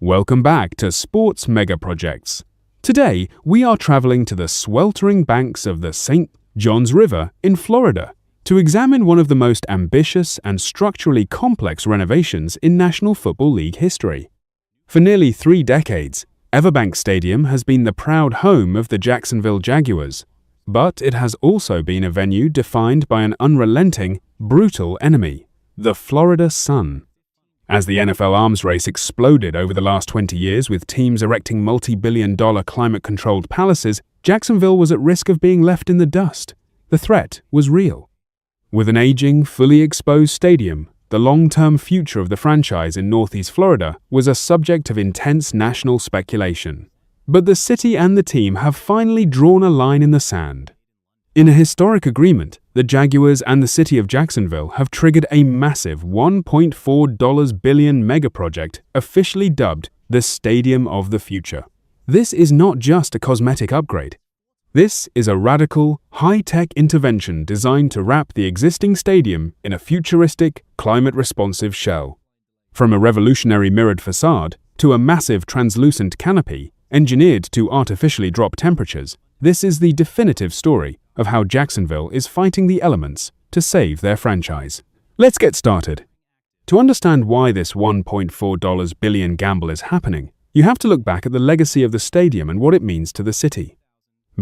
Welcome back to Sports Megaprojects. Today, we are traveling to the sweltering banks of the St. Johns River in Florida to examine one of the most ambitious and structurally complex renovations in National Football League history. For nearly 3 decades, EverBank Stadium has been the proud home of the Jacksonville Jaguars, but it has also been a venue defined by an unrelenting, brutal enemy, the Florida sun. As the NFL arms race exploded over the last 20 years with teams erecting multi-billion-dollar climate-controlled palaces, Jacksonville was at risk of being left in the dust. The threat was real. With an aging, fully exposed stadium, the long-term future of the franchise in Northeast Florida was a subject of intense national speculation. But the city and the team have finally drawn a line in the sand. In a historic agreement, the Jaguars and the City of Jacksonville have triggered a massive $1.4 billion megaproject officially dubbed the Stadium of the Future. This is not just a cosmetic upgrade. This is a radical, high-tech intervention designed to wrap the existing stadium in a futuristic, climate-responsive shell. From a revolutionary mirrored facade to a massive translucent canopy engineered to artificially drop temperatures, this is the definitive story of how Jacksonville is fighting the elements to save their franchise. Let's get started. To understand why this $1.4 billion gamble is happening, you have to look back at the legacy of the stadium and what it means to the city.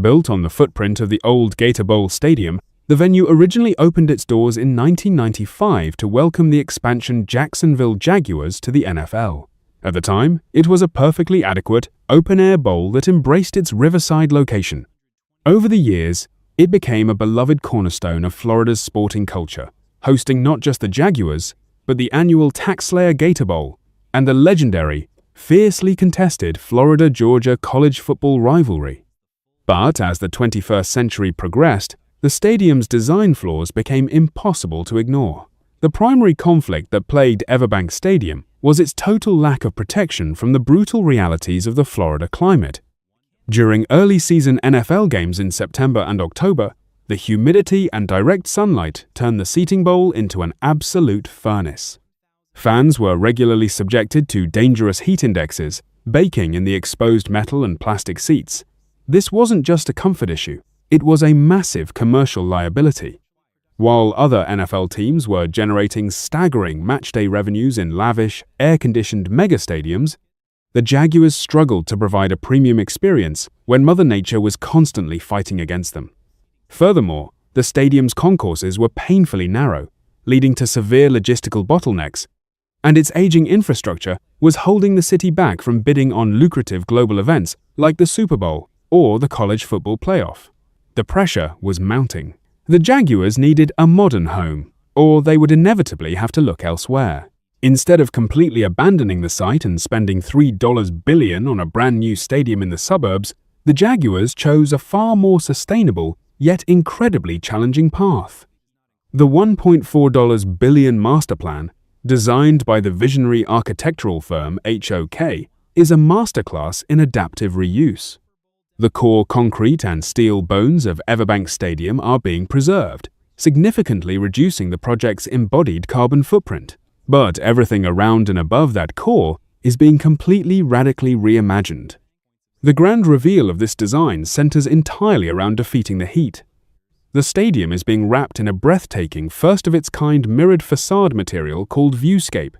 Built on the footprint of the old Gator Bowl Stadium, the venue originally opened its doors in 1995 to welcome the expansion Jacksonville Jaguars to the NFL. At the time, it was a perfectly adequate, open-air bowl that embraced its riverside location. Over the years, it became a beloved cornerstone of Florida's sporting culture, hosting not just the Jaguars, but the annual Tax-Slayer Gator Bowl and the legendary, fiercely contested Florida-Georgia college football rivalry. But as the 21st century progressed, the stadium's design flaws became impossible to ignore. The primary conflict that plagued EverBank Stadium was its total lack of protection from the brutal realities of the Florida climate. During early-season NFL games in September and October, the humidity and direct sunlight turned the seating bowl into an absolute furnace. Fans were regularly subjected to dangerous heat indexes, baking in the exposed metal and plastic seats. This wasn't just a comfort issue, it was a massive commercial liability. While other NFL teams were generating staggering matchday revenues in lavish, air-conditioned megastadiums, the Jaguars struggled to provide a premium experience when Mother Nature was constantly fighting against them. Furthermore, the stadium's concourses were painfully narrow, leading to severe logistical bottlenecks, and its aging infrastructure was holding the city back from bidding on lucrative global events like the Super Bowl or the college football playoff. The pressure was mounting. The Jaguars needed a modern home, or they would inevitably have to look elsewhere. Instead of completely abandoning the site and spending $3 billion on a brand new stadium in the suburbs, the Jaguars chose a far more sustainable, yet incredibly challenging path. The $1.4 billion master plan, designed by the visionary architectural firm HOK, is a masterclass in adaptive reuse. The core concrete and steel bones of EverBank Stadium are being preserved, significantly reducing the project's embodied carbon footprint. But everything around and above that core is being completely radically reimagined. The grand reveal of this design centers entirely around defeating the heat. The stadium is being wrapped in a breathtaking, first-of-its-kind mirrored facade material called Viewscape.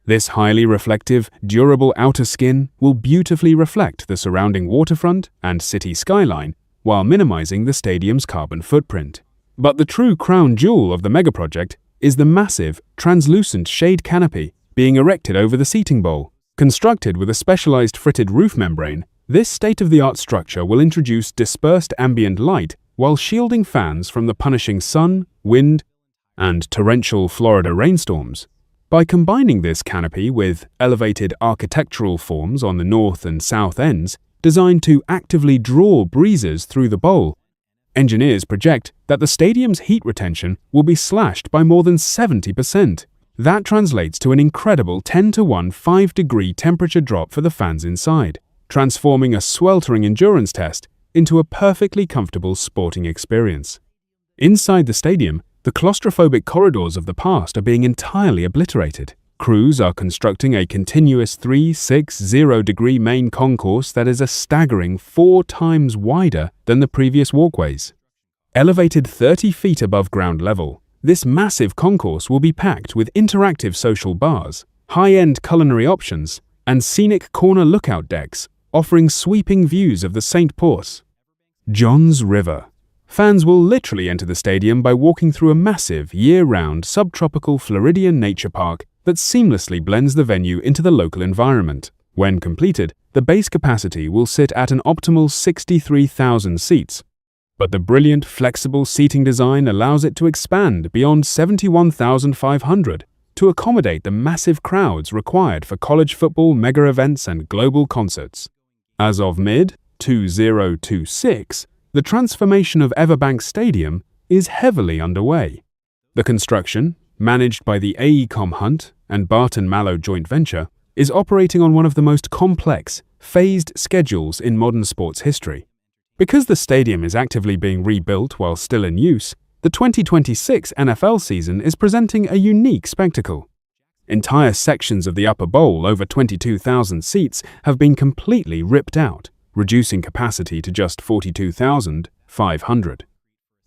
This highly reflective, durable outer skin will beautifully reflect the surrounding waterfront and city skyline while minimizing the stadium's carbon footprint. But the true crown jewel of the megaproject is the massive, translucent shade canopy being erected over the seating bowl. Constructed with a specialized fritted roof membrane, this state-of-the-art structure will introduce dispersed ambient light while shielding fans from the punishing sun, wind, and torrential Florida rainstorms. By combining this canopy with elevated architectural forms on the north and south ends, designed to actively draw breezes through the bowl, engineers project that the stadium's heat retention will be slashed by more than 70%. That translates to an incredible 10-to-1 5-degree temperature drop for the fans inside, transforming a sweltering endurance test into a perfectly comfortable sporting experience. Inside the stadium, the claustrophobic corridors of the past are being entirely obliterated, Crews are constructing a continuous 360-degree main concourse that is a staggering 4 times wider than the previous walkways. Elevated 30 feet above ground level, this massive concourse will be packed with interactive social bars, high-end culinary options, and scenic corner lookout decks, offering sweeping views of the St. Paul's. Johns River. Fans will literally enter the stadium by walking through a massive, year-round, subtropical Floridian nature park that seamlessly blends the venue into the local environment. When completed, the base capacity will sit at an optimal 63,000 seats, but the brilliant, flexible seating design allows it to expand beyond 71,500 to accommodate the massive crowds required for college football mega events and global concerts. As of mid-2026, the transformation of EverBank Stadium is heavily underway. The construction, managed by the AECOM Hunt and Barton Mallow joint venture, is operating on one of the most complex, phased schedules in modern sports history. Because the stadium is actively being rebuilt while still in use, the 2026 NFL season is presenting a unique spectacle. Entire sections of the upper bowl, over 22,000 seats, have been completely ripped out, reducing capacity to just 42,500.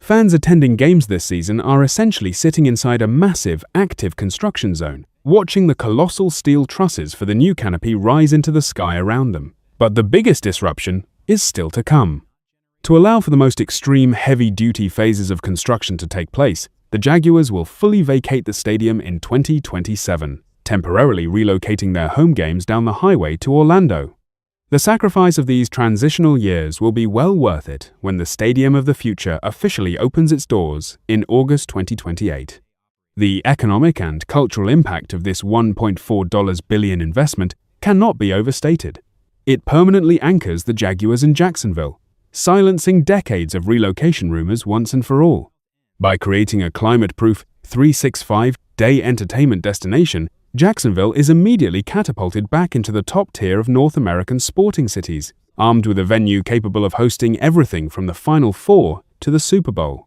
Fans attending games this season are essentially sitting inside a massive, active construction zone, watching the colossal steel trusses for the new canopy rise into the sky around them. But the biggest disruption is still to come. To allow for the most extreme, heavy-duty phases of construction to take place, the Jaguars will fully vacate the stadium in 2027, temporarily relocating their home games down the highway to Orlando. The sacrifice of these transitional years will be well worth it when the Stadium of the Future officially opens its doors in August 2028. The economic and cultural impact of this $1.4 billion investment cannot be overstated. It permanently anchors the Jaguars in Jacksonville, silencing decades of relocation rumors once and for all. By creating a climate-proof 365-day entertainment destination, Jacksonville is immediately catapulted back into the top tier of North American sporting cities, armed with a venue capable of hosting everything from the Final Four to the Super Bowl.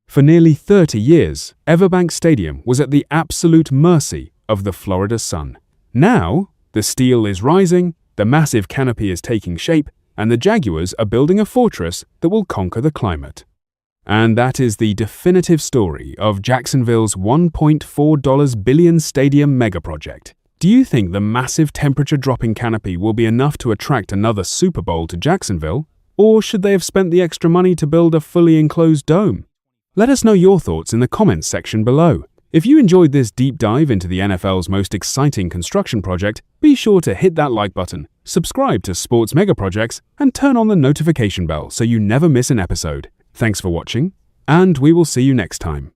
For nearly 30 years, EverBank Stadium was at the absolute mercy of the Florida sun. Now, the steel is rising, the massive canopy is taking shape, and the Jaguars are building a fortress that will conquer the climate. And that is the definitive story of Jacksonville's $1.4 billion stadium megaproject. Do you think the massive temperature-dropping canopy will be enough to attract another Super Bowl to Jacksonville? Or should they have spent the extra money to build a fully enclosed dome? Let us know your thoughts in the comments section below. If you enjoyed this deep dive into the NFL's most exciting construction project, be sure to hit that like button, subscribe to Sports Megaprojects, and turn on the notification bell so you never miss an episode. Thanks for watching, and we will see you next time.